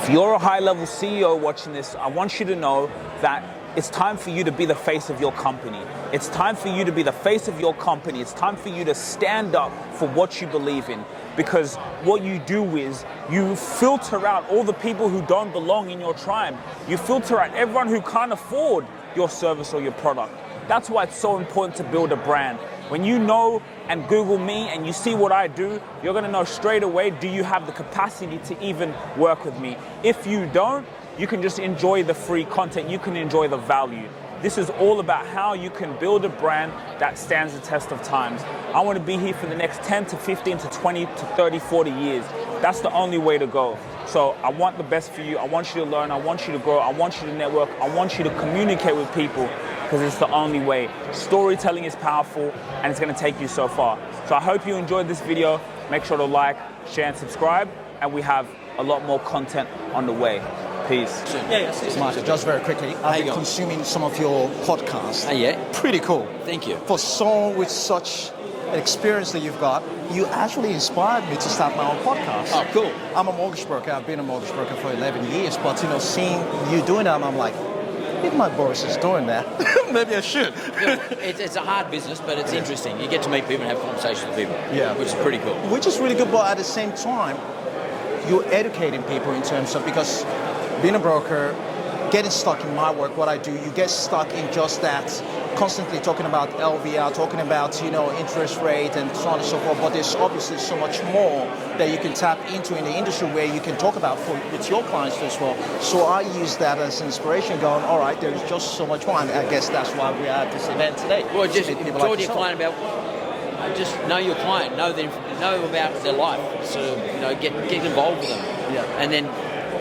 If you're a high-level CEO watching this, I want you to know that it's time for you to be the face of your company. It's time for you to be the face of your company. It's time for you to stand up for what you believe in. Because what you do is you filter out all the people who don't belong in your tribe. You filter out everyone who can't afford your service or your product. That's why it's so important to build a brand. When you know and Google me and you see what I do, you're gonna know straight away, do you have the capacity to even work with me? If you don't, you can just enjoy the free content, you can enjoy the value. This is all about how you can build a brand that stands the test of times. I want to be here for the next 10 to 15 to 20 to 30, 40 years. That's the only way to go. So I want the best for you. I want you to learn. I want you to grow. I want you to network. I want you to communicate with people because it's the only way. Storytelling is powerful and it's going to take you so far. So I hope you enjoyed this video. Make sure to like, share, and subscribe. And we have a lot more content on the way. Peace. Yes. Mark, just very quickly, I've been consuming some of your podcasts. Pretty cool. Thank you. For someone with such experience that you've got, you actually inspired me to start my own podcast. Oh, cool. I'm a mortgage broker. I've been a mortgage broker for 11 years, but seeing you doing that, I'm like, if Mark Bouris is doing that, maybe I should. It's a hard business, but it's interesting. You get to meet people and have conversations with people, which is pretty cool. Which is really good, but at the same time, you're educating people in terms of, because being a broker, getting stuck in my work, what I do, you get stuck in just that, constantly talking about LVR, talking about, interest rate and so on and so forth, but there's obviously so much more that you can tap into in the industry where you can talk about with your clients as well. So I use that as inspiration, going, all right, there's just so much more, and I guess that's why we are at this event today. Well, just talk to your client about, just know your client, know about their life, so, get involved with them, and then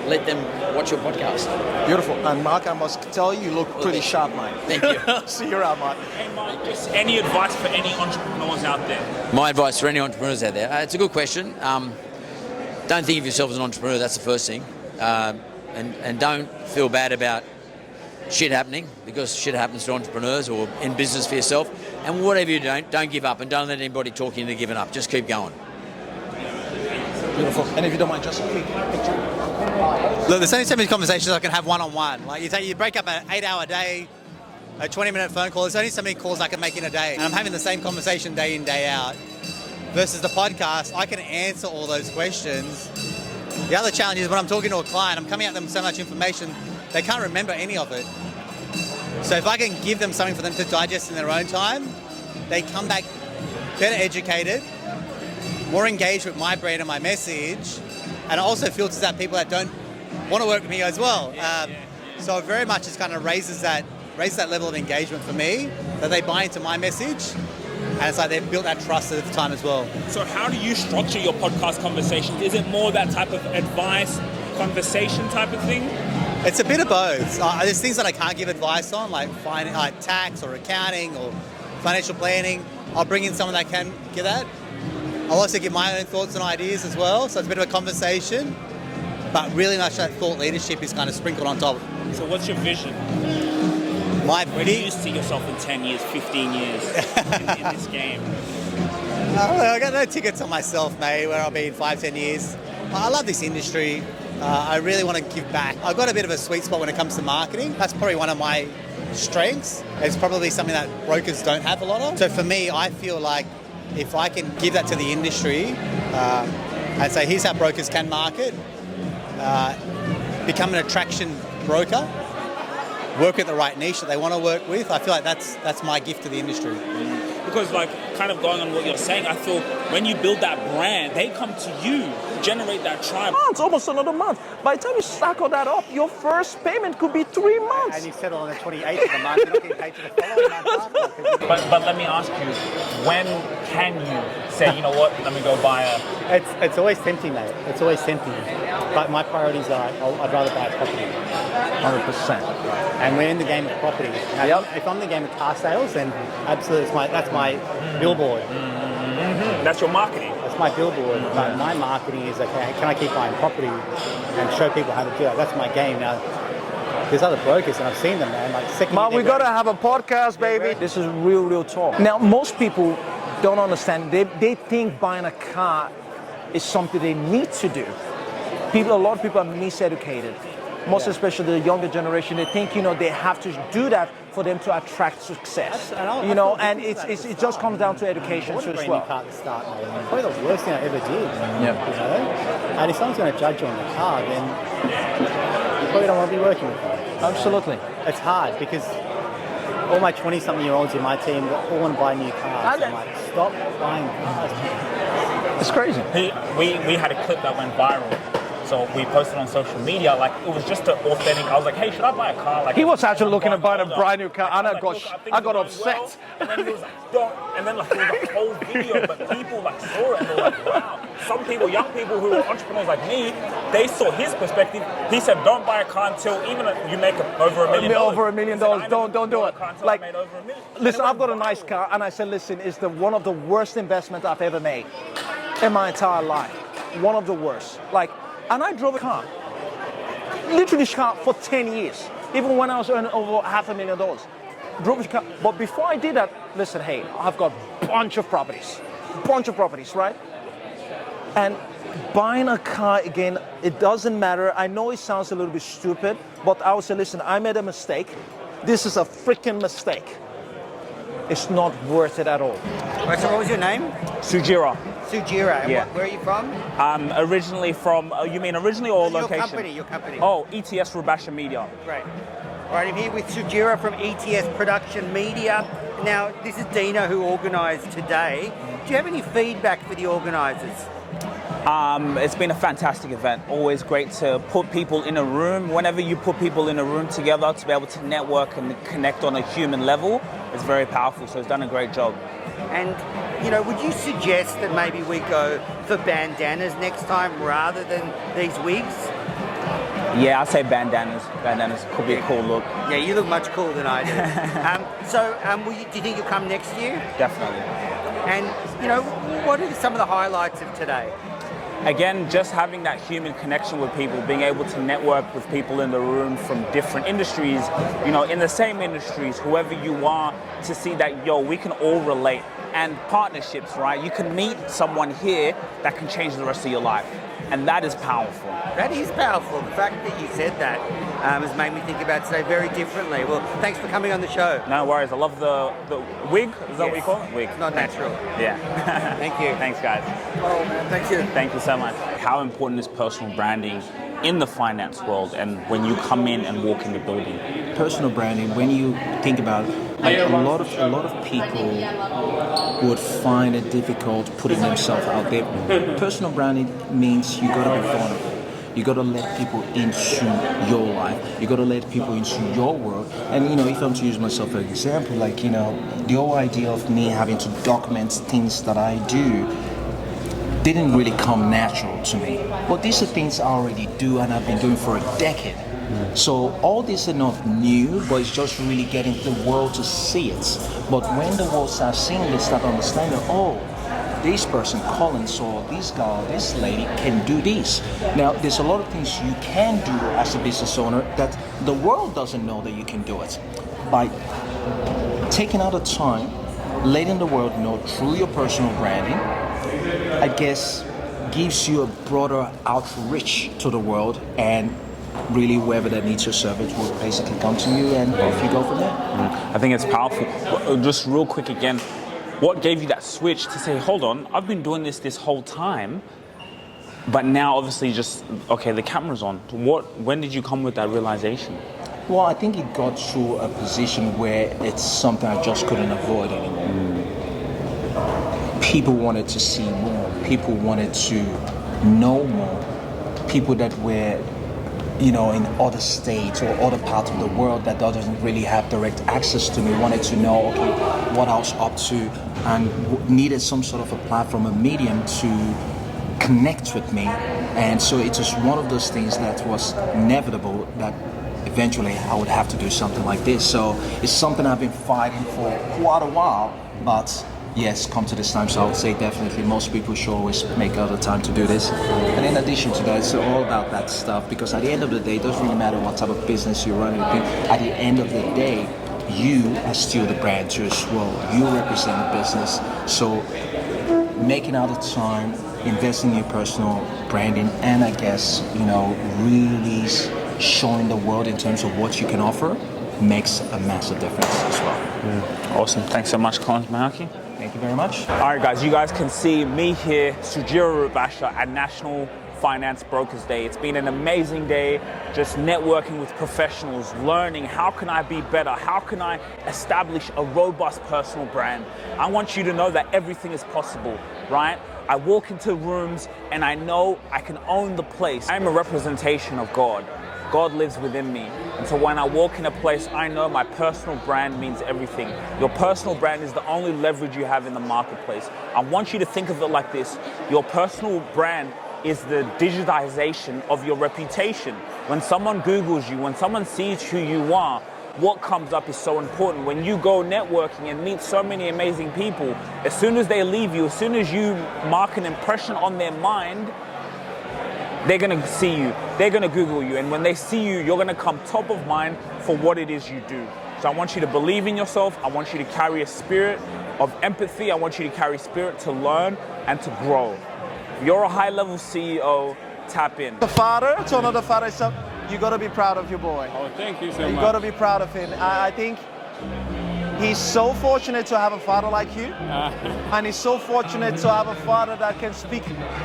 let them watch your podcast. Beautiful. And Mark, I must tell you, you look pretty sharp, mate. Thank you. See you around, Mark. Hey, Mike, just any advice for any entrepreneurs out there? My advice for any entrepreneurs out there, it's a good question. Don't think of yourself as an entrepreneur, that's the first thing. And don't feel bad about shit happening, because shit happens to entrepreneurs or in business for yourself. And whatever you don't give up, and don't let anybody talk you into giving up. Just keep going. Beautiful. And if you don't mind, just a quick picture. Look, there's only so many conversations I can have one-on-one. Like you break up an 8-hour day, a 20-minute phone call. There's only so many calls I can make in a day. And I'm having the same conversation day in, day out. Versus the podcast, I can answer all those questions. The other challenge is when I'm talking to a client, I'm coming at them with so much information, they can't remember any of it. So if I can give them something for them to digest in their own time, they come back better educated, more engaged with my brand and my message, and it also filters out people that don't want to work with me as well. So it very much just kind of raises that level of engagement for me, that they buy into my message, and it's like they've built that trust over time as well. So how do you structure your podcast conversations? Is it more that type of advice, conversation type of thing? It's a bit of both. There's things that I can't give advice on, like tax or accounting or financial planning. I'll bring in someone that can give that. I'll also give my own thoughts and ideas as well, so it's a bit of a conversation, but really much that thought leadership is kind of sprinkled on top. So what's your vision? Where do you see yourself in 10 years, 15 years in this game? I got no tickets on myself, mate, where I'll be in 5-10 years. I love this industry. I really want to give back. I've got a bit of a sweet spot when it comes to marketing. That's probably one of my strengths. It's probably something that brokers don't have a lot of. So for me, I feel like if I can give that to the industry and say, here's how brokers can market, become an attraction broker, work at the right niche that they want to work with, I feel like that's my gift to the industry. Because kind of going on what you're saying, I feel when you build that brand, they come to you, generate that tribe. Months, almost another month. By the time you stack all that up, your first payment could be 3 months. And you settle on the 28th of the month, you're not getting paid for the following month after. But let me ask you, when can you say, you know what, let me go buy a... It's always tempting, mate. It's always tempting. But my priorities are, I'd rather buy a property. 100%. And we're in the game of property. Now, if I'm in the game of car sales, then absolutely, that's my billboard. Mm-hmm. That's your marketing. That's my billboard. But my marketing is, okay, can I keep buying property and show people how to do it? That's my game. Now, there's other brokers, and I've seen them, man. But we got to have a podcast, baby. This is real talk. Now, most people don't understand. They think buying a car is something they need to do. A lot of people are miseducated. Most especially the younger generation, they think, they have to do that for them to attract success. And it just comes down to education I too as brand well. new car at the start, mate. I mean, probably the worst thing I ever did. Yeah. And if someone's going to judge you on the car, then you probably don't want to be working with them. Absolutely. It's hard because all my 20-something-year-olds in my team all want to buy new cars. I'm like, stop buying cars. It's crazy. We had a clip that went viral. So we posted on social media, like it was just an authentic. I was like, "Hey, should I buy a car?" Like He was actually looking at buying a older. brand new car, and I like, got "Look, think I got it's going upset. well." And then he was like, "Don't." And then like there was a whole video, but people like saw it and they were like, "Wow." Some people, young people who are entrepreneurs like me, they saw his perspective. He said, "Don't buy a car until even you make over $1 million." Over $1 million. Don't do it. Like, I made over $1 million. listen, I've got a nice car, and I said, listen, it's one of the worst investments I've ever made in my entire life. One of the worst. Like, and I drove a car. Literally this car for 10 years, even when I was earning over $500,000. Drove this car, but before I did that, listen, hey, I've got a bunch of properties, right? And buying a car again, it doesn't matter. I know it sounds a little bit stupid, but I would say, listen, I made a mistake. This is a freaking mistake. It's not worth it at all. Right, so what was your name? Sugira. Sugira. And Yeah. where are you from? Originally from. You mean originally or location? Your company. Oh, ETS Rubasha Media. Great. All right, I'm here with Sugira from ETS Production Media. Now, this is Dina who organised today. Do you have any feedback for the organisers? It's been a fantastic event. Always great to put people in a room. Whenever you put people in a room together to be able to network and connect on a human level, it's very powerful. So it's done a great job. And, would you suggest that maybe we go for bandanas next time rather than these wigs? Yeah, I'd say bandanas. Bandanas could be a cool look. Yeah, you look much cooler than I do. Do you think you'll come next year? Definitely. And, what are some of the highlights of today? Again, just having that human connection with people, being able to network with people in the room from different industries, in the same industries, whoever you are, to see that, we can all relate. And partnerships, right? You can meet someone here that can change the rest of your life. And that is powerful. That is powerful. The fact that you said that has made me think about today very differently. Well, thanks for coming on the show. No worries. I love the wig. Is that what you call it? Wig. Not natural. Yeah. Thank you. Thanks, guys. Oh, man, thank you. Thank you so much. How important is personal branding in the finance world and when you come in and walk in the building? Personal branding, when you think about it, like a lot of people would find it difficult putting themselves out there. Personal branding means you gotta be vulnerable. You gotta let people into your life. You gotta let people into your world. And if I'm to use myself as an example, like the whole idea of me having to document things that I do didn't really come natural to me. But these are things I already do and I've been doing for a decade. So all these are not new, but it's just really getting the world to see it. But when the world starts seeing it, they start understanding, this person, Collins, or this guy, or this lady can do this. Now, there's a lot of things you can do as a business owner that the world doesn't know that you can do it. By taking out the time, letting the world know through your personal branding, I guess gives you a broader outreach to the world, and really whoever that needs your service will basically come to you, and off you go from there. I think it's powerful. Just real quick again, what gave you that switch to say, hold on, I've been doing this whole time, but now obviously the camera's on. When did you come with that realization? Well, I think it got to a position where it's something I just couldn't avoid anymore. People wanted to see more. People wanted to know more. People that were, in other states or other parts of the world that doesn't really have direct access to me wanted to know, okay, what I was up to, and needed some sort of a platform, a medium to connect with me. And so it was one of those things that was inevitable that eventually I would have to do something like this. So it's something I've been fighting for quite a while, but yes, come to this time. So I would say definitely most people should always make out the time to do this. And in addition to that, it's all about that stuff, because at the end of the day, it doesn't really matter what type of business you're running. At the end of the day, you are still the brand too as well. You represent the business. So making out the time, investing in your personal branding, and I guess, really showing the world in terms of what you can offer makes a massive difference as well. Awesome. Thanks so much, Collins Mayaki. Thank you very much. All right, guys, you guys can see me here, Sugira Rubasha, at National Finance Brokers Day. It's been an amazing day, just networking with professionals, learning how can I be better, how can I establish a robust personal brand. I want you to know that everything is possible, right? I walk into rooms and I know I can own the place. I'm a representation of God. God lives within me. And so when I walk in a place, I know my personal brand means everything. Your personal brand is the only leverage you have in the marketplace. I want you to think of it like this. Your personal brand is the digitization of your reputation. When someone Googles you, when someone sees who you are, what comes up is so important. When you go networking and meet so many amazing people, as soon as they leave you, as soon as you mark an impression on their mind, they're gonna see you, they're gonna Google you, and when they see you, you're gonna come top of mind for what it is you do. So I want you to believe in yourself, I want you to carry a spirit of empathy, I want you to carry spirit to learn and to grow. If you're a high-level CEO, tap in. The father to another father, so you gotta be proud of your boy. Oh, thank you so much. You gotta be proud of him. I think he's so fortunate to have a father like you, and he's so fortunate to have a father that can speak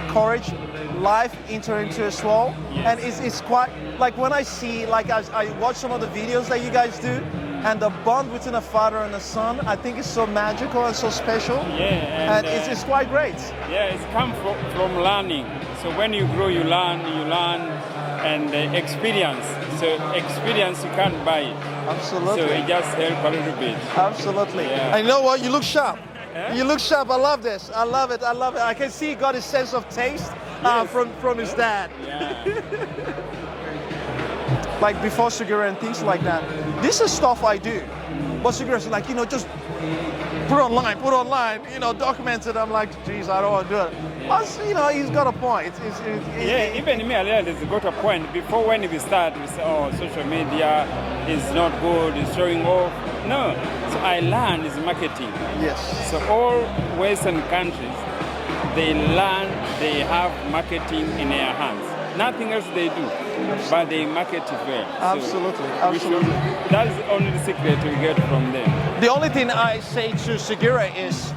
courage, life into as well. Yes. And it's quite, like when I see, like I watch some of the videos that you guys do, and the bond between a father and a son, I think it's so magical and so special. Yeah, and it's quite great. Yeah, it's come from learning. So when you grow, you learn, and experience. So experience, you can't buy it. Absolutely. So it just helps a little bit. Absolutely. Yeah. And you know what? You look sharp. Eh? You look sharp. I love this. I love it. I love it. I can see he got his sense of taste Yes. from his dad. Yeah. Like before Sugira and things like that. This is stuff I do. But Sugira's like, just put online, document it. I'm like, geez, I don't want to do it. But, he's got a point. Yeah, even me, I realized it's got a point. Before when we start, we say, oh, social media is not good, it's showing off. No, so I learned is marketing. Yes. So all Western countries, they learn, they have marketing in their hands. Nothing else they do, but they market it well. Absolutely, So absolutely. That's the only secret we get from them. The only thing I say to Sugira is,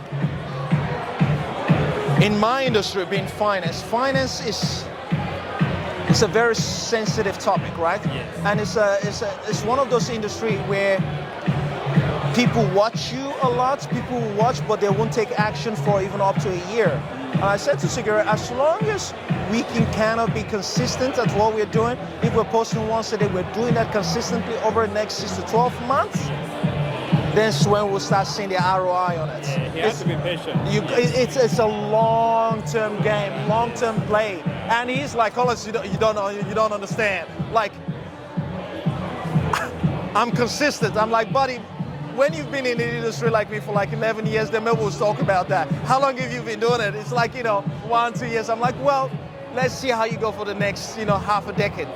in my industry, being finance is a very sensitive topic, right? Yes. And it's one of those industries where people watch you a lot, people will watch, but they won't take action for even up to a year. And I said to Sugira, as long as we can kind of be consistent at what we're doing, if we're posting once a day, we're doing that consistently over the next 6 to 12 months, that's when we'll start seeing the ROI on it. Yeah, you have to be patient. It's a long-term game, long-term play. And he's like, Collins, you don't understand. Like, I'm consistent. I'm like, buddy, when you've been in the industry like me for like 11 years, then maybe we'll talk about that. How long have you been doing it? It's like, 1, 2 years. I'm like, well, let's see how you go for the next, half a decade.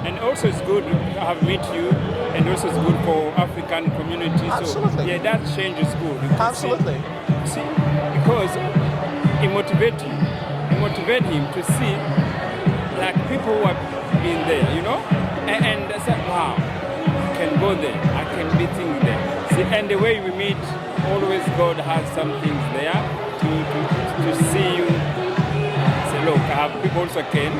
And also it's good to have met you, and also it's good for African community. Absolutely. So yeah, that change is good. Absolutely. See, because it motivates you. It motivates him to see like people who have been there, and they say, wow, I can go there, I can be things there. See, and the way we meet, always God has some things there to see you. Say, look, I have people also can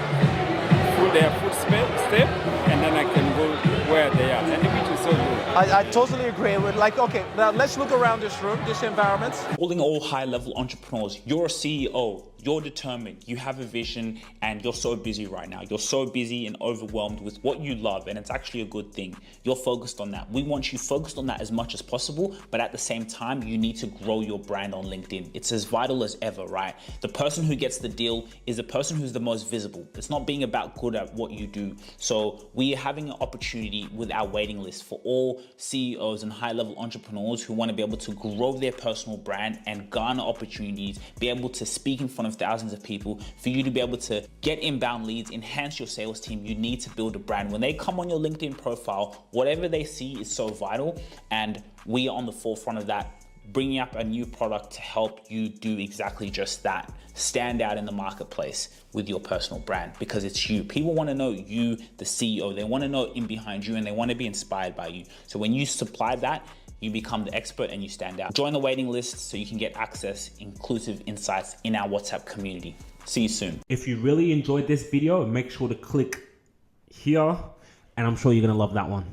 through their footstep, and then I can go where they are, and which is so good. I totally agree with, okay, now let's look around this room, this environment. Calling all high-level entrepreneurs, you're a CEO, you're determined, you have a vision, and you're so busy right now. You're so busy and overwhelmed with what you love, and it's actually a good thing. You're focused on that. We want you focused on that as much as possible, but at the same time, you need to grow your brand on LinkedIn. It's as vital as ever, right? The person who gets the deal is the person who's the most visible. It's not being about good at what you do. So we are having an opportunity with our waiting list for all CEOs and high-level entrepreneurs who want to be able to grow their personal brand and garner opportunities, be able to speak in front of thousands of people, for you to be able to get inbound leads, enhance your sales team. You need to build a brand. When they come on your LinkedIn profile, whatever they see is so vital, and we are on the forefront of that bringing up a new product to help you do exactly just that. Stand out in the marketplace with your personal brand, because it's you. People want to know you, the CEO. They want to know in behind you, and they want to be inspired by you. So when you supply that, you become the expert and you stand out. Join the waiting list so you can get access, inclusive insights in our WhatsApp community. See you soon. If you really enjoyed this video, make sure to click here, and I'm sure you're gonna love that one.